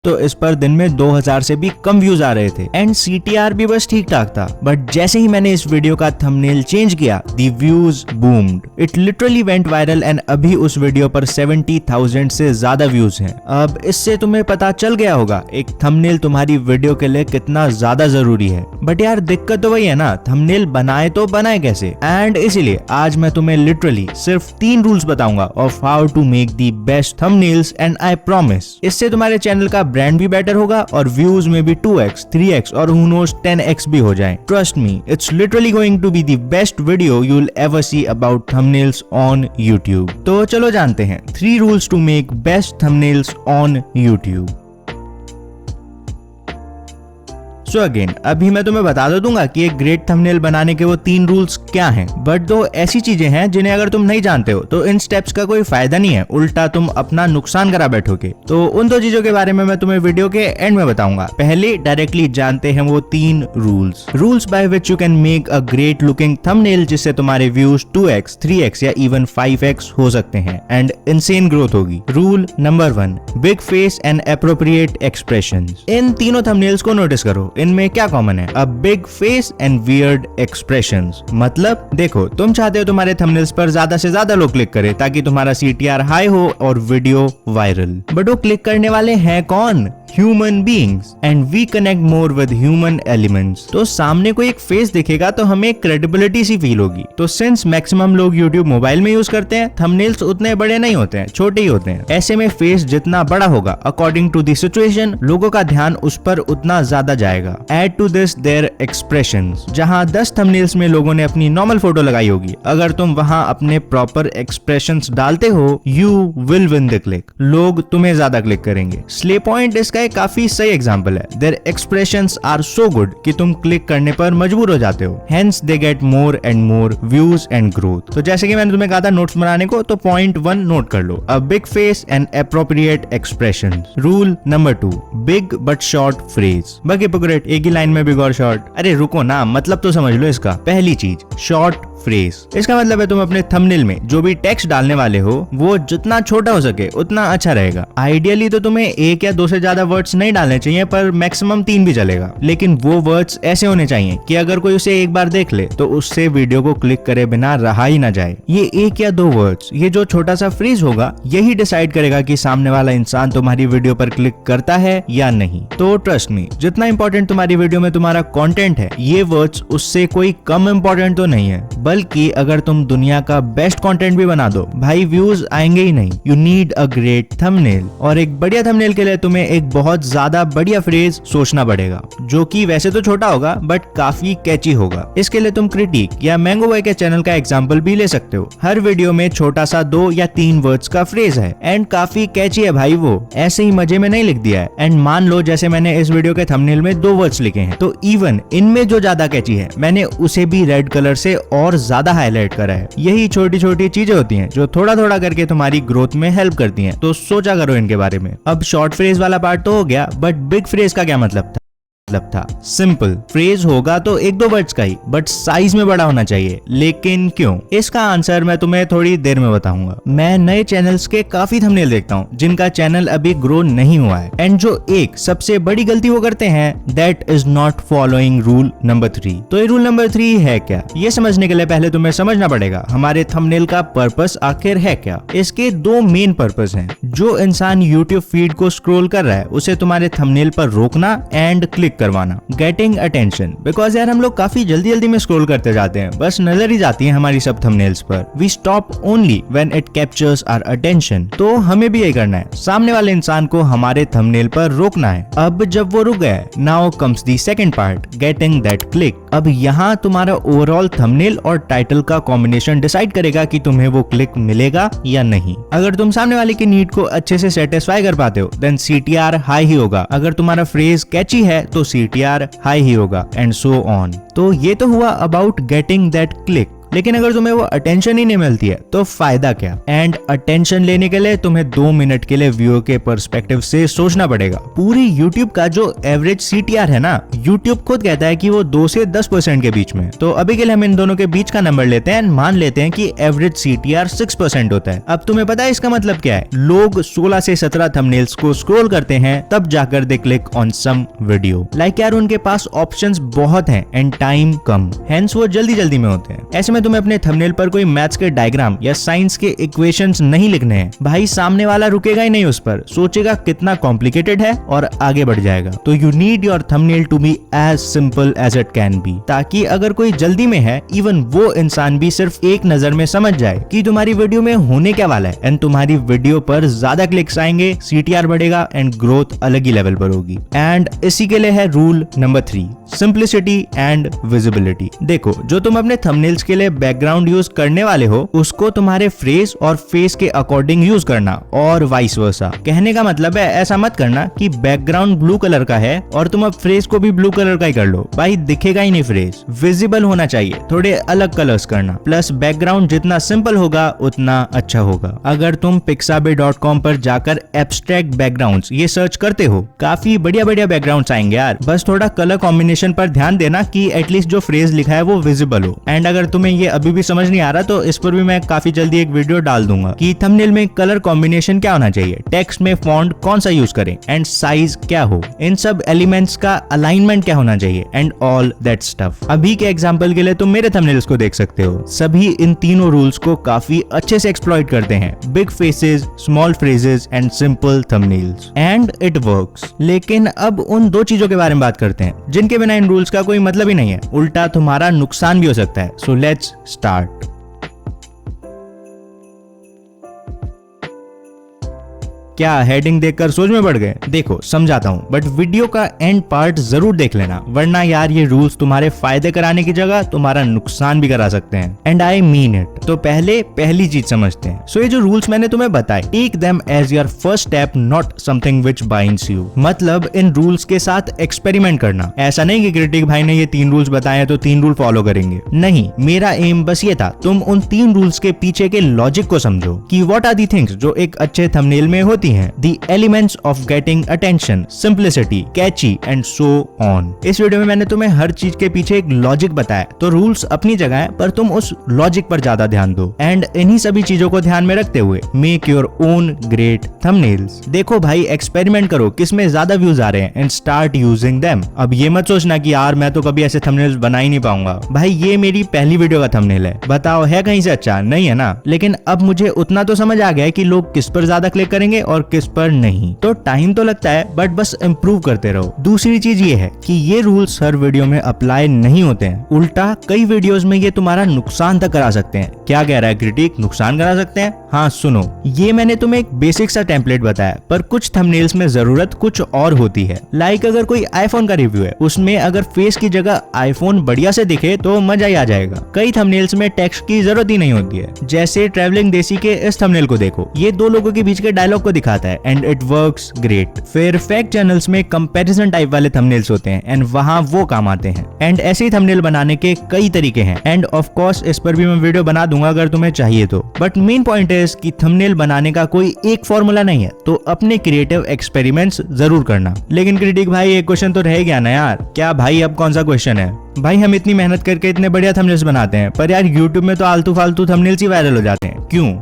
तो इस पर दिन में 2000 से भी कम व्यूज आ रहे थे एंड CTR भी बस ठीक ठाक था। बट जैसे ही मैंने इस वीडियो का थंबनेल चेंज किया, the views boomed, it literally went viral and अभी उस वीडियो पर 70,000 से ज्यादा व्यूज हैं। अब इससे तुम्हें पता चल गया होगा एक थंबनेल तुम्हारी वीडियो के लिए कितना ज्यादा जरूरी है। बट यार दिक्कत तो वही है ना, थंबनेल बनाए तो बनाए कैसे। एंड इसीलिए आज मैं तुम्हें लिटरली सिर्फ 3 रूल्स बताऊंगा of how to make the best thumbnails and I promise इससे तुम्हारे चैनल का ब्रांड भी बेटर होगा और व्यूज में भी 2x, 3x और who knows 10x भी हो जाए। Trust me, it's literally going to be the best video you will ever see about thumbnails on YouTube। तो चलो जानते हैं 3 rules to make best thumbnails on YouTube। So again अभी मैं तुम्हें बता दूंगा कि एक ग्रेट थंबनेल बनाने के वो 3 रूल्स क्या हैं, बट दो ऐसी चीजें हैं जिन्हें अगर तुम नहीं जानते हो तो इन स्टेप्स का कोई फायदा नहीं है, उल्टा तुम अपना नुकसान करा बैठोगे। तो उन 2 चीजों के बारे में मैं तुम्हें वीडियो के एंड में बताऊंगा। पहले डायरेक्टली जानते हैं वो 3 rules by which you can make a great looking thumbnail जिससे तुम्हारे व्यूज 2x, 3x या इवन 5x हो सकते हैं एंड इनसेन ग्रोथ होगी। Rule number 1, big face and appropriate expressions. इन तीनों थंबनेल्स को नोटिस करो, इनमें क्या कॉमन है? A big face and weird expressions. मतलब देखो, तुम चाहते हो तुम्हारे थंबनेल्स पर ज्यादा से ज्यादा लोग क्लिक करें ताकि तुम्हारा CTR हाई हो और वीडियो वायरल। बट वो क्लिक करने वाले हैं कौन? Human beings and we connect more with human elements. तो सामने कोई एक फेस दिखेगा तो हमें क्रेडिबिलिटी सी फील होगी। तो सिंस मैक्सिमम लोग YouTube मोबाइल में यूज करते हैं, थंबनेल्स उतने बड़े नहीं होते हैं, छोटे ही होते हैं। ऐसे में फेस जितना बड़ा होगा अकॉर्डिंग टू द सिचुएशन, लोगों का ध्यान उस पर उतना ज्यादा जाएगा। Add to this their expressions. जहां 10 थंबनेल्स में लोगों ने अपनी नॉर्मल फोटो लगाई होगी, अगर तुम वहां अपने प्रॉपर एक्सप्रेशंस डालते हो, you will win the click. लोग तुम्हें ज्यादा क्लिक करेंगे। स्ले पॉइंट इसका एक काफी सही एग्जांपल है। There expressions are so good कि तुम क्लिक करने पर मजबूर हो जाते हो। Hence they get more and more views and growth. तो जैसे कि मैंने तुम्हें कहा था नोट्स बनाने को, तो पॉइंट 1 नोट कर लो, a big face and appropriate expressions. Rule number 2, big but short phrase. Big hypocrite, एक ही लाइन में बिग और शॉर्ट। अरे रुको ना, मतलब तो समझ लो इसका। पहली चीज, शॉर्ट फ्रेज। इसका मतलब है तुम अपने थंबनेल में जो भी टेक्स्ट डालने वाले हो वो जितना छोटा हो सके उतना अच्छा रहेगा। आइडियली तो तुम्हें 1 या 2 से ज्यादा वर्ड्स नहीं डालने चाहिए, पर मैक्सिमम 3 भी चलेगा। लेकिन वो वर्ड्स ऐसे होने चाहिए कि अगर कोई उसे एक बार देख ले तो उससे वीडियो को क्लिक करे बिना रहा ही ना जाए। ये 1 या 2 वर्ड्स, ये जो छोटा सा फ्रेज होगा, यही डिसाइड करेगा कि सामने वाला इंसान तुम्हारी वीडियो पर क्लिक करता है या नहीं। तो ट्रस्ट मी, जितना इंपॉर्टेंट तुम्हारी वीडियो में तुम्हारा कंटेंट है, ये वर्ड्स उससे कोई कम इंपॉर्टेंट तो नहीं है। बल्कि अगर तुम दुनिया का बेस्ट कंटेंट भी बना दो, भाई व्यूज आएंगे ही नहीं। You need a great thumbnail. और एक बढ़िया थंबनेल के लिए तुम्हें एक बहुत ज्यादा बढ़िया फ्रेज सोचना पड़ेगा, जो कि वैसे तो छोटा होगा बट काफी कैची होगा। इसके लिए तुम क्रिटिक या मैंगो बॉय के चैनल का एग्जांपल भी ले सकते हो। हर वीडियो में छोटा सा 2 या 3 वर्ड्स का फ्रेज है एंड काफी कैची है भाई। वो ऐसे ही मजे में नहीं लिख दिया है। एंड मान लो जैसे मैंने इस वीडियो के थंबनेल में 2 वर्ड्स लिखे हैं, तो इवन इनमें जो ज्यादा कैची है, मैंने उसे भी रेड कलर से और ज्यादा हाईलाइट करा है। यही छोटी छोटी चीजें होती हैं जो थोड़ा थोड़ा करके तुम्हारी ग्रोथ में हेल्प करती हैं। तो सोचा करो इनके बारे में। अब शॉर्ट फ्रेज वाला पार्ट तो हो गया, बट बिग फ्रेज का क्या मतलब था? सिंपल, फ्रेज होगा तो 1-2 वर्ड्स का ही, बट साइज में बड़ा होना चाहिए। लेकिन क्यों? इसका आंसर मैं तुम्हें थोड़ी देर में बताऊंगा। मैं नए चैनल्स के काफी थंबनेल देखता हूँ जिनका चैनल अभी ग्रो नहीं हुआ है, एंड जो एक सबसे बड़ी गलती वो करते हैं, that is not following rule number 3। तो ये रूल नंबर 3 है क्या? ये समझने के लिए पहले तुम्हें समझना पड़ेगा हमारे थंबनेल का पर्पस आखिर है क्या। इसके 2 मेन पर्पस हैं। जो इंसान यूट्यूब फीड को स्क्रॉल कर रहा है, उसे तुम्हारे थंबनेल पर रोकना एंड क्लिक करवाना। गेटिंग अटेंशन, बिकॉज यार हम लोग काफी जल्दी जल्दी में स्क्रॉल करते जाते हैं, बस नजर ही जाती है हमारी सब थंबनेल्स पर। We stop only when it captures our attention. तो हमें भी यही करना है, सामने वाले इंसान को हमारे थंबनेल पर रोकना है। अब जब वो रुक गया, now comes the second part, getting that click. अब यहाँ तुम्हारा ओवरऑल थंबनेल और टाइटल का कॉम्बिनेशन डिसाइड करेगा कि तुम्हें वो क्लिक मिलेगा या नहीं। अगर तुम सामने वाले की नीड को अच्छे से सेटिस्फाई कर पाते हो, देन CTR हाई ही होगा। अगर तुम्हारा फ्रेज कैची है तो CTR हाई ही होगा, एंड सो ऑन। तो ये तो हुआ अबाउट गेटिंग दैट क्लिक। लेकिन अगर तुम्हें वो अटेंशन ही नहीं मिलती है तो फायदा क्या। एंड अटेंशन लेने के लिए तुम्हें 2 मिनट के लिए व्यूअर के पर्सपेक्टिव से सोचना पड़ेगा। पूरी यूट्यूब का जो एवरेज CTR है ना, यूट्यूब खुद कहता है कि वो 2 से 10% के बीच में। तो अभी के लिए हम इन दोनों के बीच का नंबर लेते हैं, मान लेते हैं कि एवरेज CTR 6% होता है। अब तुम्हें पता है इसका मतलब क्या है? लोग 16 से 17 थंबनेल्स को स्क्रॉल करते हैं, तब जाकर they click on some video. Like यार उनके पास ऑप्शंस बहुत हैं एंड टाइम कम, हेंस वो जल्दी जल्दी में होते हैं। ऐसे में तुम्हें अपने थंबनेल पर कोई मैथ्स के डायग्राम या साइंस के इक्वेशंस नहीं लिखने हैं। भाई सामने वाला रुकेगा ही नहीं उस पर, सोचेगा कितना कॉम्प्लिकेटेड है और आगे बढ़ जाएगा। तो you need your thumbnail to be as simple as it can be, ताकि अगर कोई जल्दी में है, इवन वो इंसान भी सिर्फ एक नजर में समझ जाए कि तुम्हारी वीडियो में होने क्या वाला है। एंड तुम्हारी वीडियो पर ज्यादा क्लिक्स आएंगे, CTR बढ़ेगा एंड ग्रोथ अलग ही लेवल पर होगी। एंड इसी के लिए है rule number 3, simplicity and visibility. देखो, जो तुम अपने थंबनेल्स के लिए बैकग्राउंड यूज करने वाले हो, उसको तुम्हारे फ्रेज और फेस के अकॉर्डिंग यूज करना और वाइस वर्सा। कहने का मतलब है ऐसा मत करना कि बैकग्राउंड ब्लू कलर का है और तुम अब फ्रेज को भी ब्लू कलर का ही कर लो, भाई दिखेगा ही नहीं फ्रेज। विजिबल होना चाहिए, थोड़े अलग कलर्स करना, प्लस बैकग्राउंड जितना सिंपल होगा उतना अच्छा होगा। अगर तुम pixabay.com पर जाकर एब्स्ट्रैक्ट बैकग्राउंड्स ये सर्च करते हो, काफी बढ़िया बढ़िया बैकग्राउंड्स आएंगे यार। बस थोड़ा कलर कॉम्बिनेशन पर ध्यान देना कि एटलीस्ट जो फ्रेज लिखा है वो विजिबल हो। एंड अगर तुम्हें ये अभी भी समझ नहीं आ रहा तो इस पर भी मैं काफी जल्दी एक वीडियो डाल दूंगा कि थंबनेल में कलर कॉम्बिनेशन क्या होना चाहिए, टेक्स्ट में फॉन्ट कौन सा यूज करें एंड साइज क्या हो, इन सब एलिमेंट्स का अलाइनमेंट क्या होना चाहिए एंड ऑल दैट स्टफ। अभी के एग्जांपल के लिए तुम मेरे थंबनेल्स को देख सकते हो, सभी इन तीनों रूल्स को काफी अच्छे से एक्सप्लॉइट करते हैं। Big faces, small phrases and simple thumbnails, and it works. लेकिन अब उन 2 चीजों के बारे में बात करते हैं जिनके बिना इन रूल्स का कोई मतलब ही नहीं है, उल्टा तुम्हारा नुकसान भी हो सकता है। So let's start. क्या हेडिंग देखकर सोच में पड़ गए? देखो समझाता हूँ, बट वीडियो का एंड पार्ट जरूर देख लेना, वरना यार ये रूल्स तुम्हारे फायदे कराने की जगह तुम्हारा नुकसान भी करा सकते हैं। And I mean it. तो पहली चीज समझते हैं। सो ये जो रूल्स मैंने तुम्हें बताए, take them as your first step, not something which binds you. मतलब इन रूल्स के साथ एक्सपेरिमेंट करना। ऐसा नहीं कि क्रिटिक भाई ने ये 3 रूल्स बताए तो 3 रूल फॉलो करेंगे, नहीं। मेरा एम बस ये था, तुम उन 3 रूल्स के पीछे के लॉजिक को समझो कि व्हाट आर दी थिंग्स जो एक अच्छे थंबनेल में होती हैं। The elements of getting attention, simplicity, catchy and so on। इस वीडियो में मैंने तुम्हें हर चीज के पीछे एक लॉजिक बताया, तो रूल्स अपनी जगह है पर तुम उस लॉजिक पर ज्यादा ध्यान दो। एंड इन्हीं सभी चीजों को ध्यान में रखते हुए make your own great thumbnails. देखो भाई, एक्सपेरिमेंट करो किस में ज्यादा व्यूज आ रहे हैं एंड स्टार्ट यूजिंग देम। अब ये मत सोचना कि यार मैं तो कभी ऐसे थंबनेल्स बना ही नहीं पाऊंगा। भाई ये मेरी पहली वीडियो का थंबनेल है, बताओ है कहीं से अच्छा? नहीं है ना। लेकिन अब मुझे उतना तो समझ आ गया है कि लोग किस पर ज्यादा क्लिक करेंगे और किस पर नहीं। तो टाइम तो लगता है बट बस इम्प्रूव करते रहो। दूसरी चीज ये है कि ये रूल्स हर वीडियो में अप्लाई नहीं होते हैं, उल्टा कई वीडियोस में ये तुम्हारा नुकसान तक करा सकते हैं। क्या कह रहा है क्रिटिक, नुकसान करा सकते हैं? हाँ सुनो, ये मैंने तुम्हें एक बेसिक सा टेम्पलेट बताया, पर कुछ थंबनेल्स में जरूरत कुछ और होती है। लाइक अगर कोई आईफोन का रिव्यू है, उसमें अगर फेस की जगह आईफोन बढ़िया से दिखे तो मजा ही आ जाएगा। कई थंबनेल्स में टेक्स्ट की जरूरत ही नहीं होती है, जैसे ट्रैवलिंग देसी के इस थंबनेल को देखो, ये 2 लोगों के बीच के डायलॉग को दिखाता है एंड इट वर्क्स ग्रेट। फिर फैक्ट चैनल्स में कंपैरिजन टाइप वाले थंबनेल्स होते हैं एंड वहां वो काम आते हैं। एंड ऐसे ही थंबनेल बनाने के कई तरीके हैं एंड ऑफ कोर्स इस पर भी मैं वीडियो बना दूंगा अगर तुम्हें चाहिए तो। बट मेन पॉइंट है कि थंबनेल बनाने का कोई एक फॉर्मूला नहीं है, तो अपने क्रिएटिव एक्सपेरिमेंट्स जरूर करना। लेकिन क्रिटिक भाई एक क्वेश्चन तो रह गया ना यार। क्या भाई, अब कौन सा क्वेश्चन है? भाई हम इतनी मेहनत करके इतने बढ़िया थंबनेल्स बनाते हैं, पर यार यूट्यूब में तो आलतू फालतू थंबनेल्स ही वायरल हो जाते हैं, क्यों?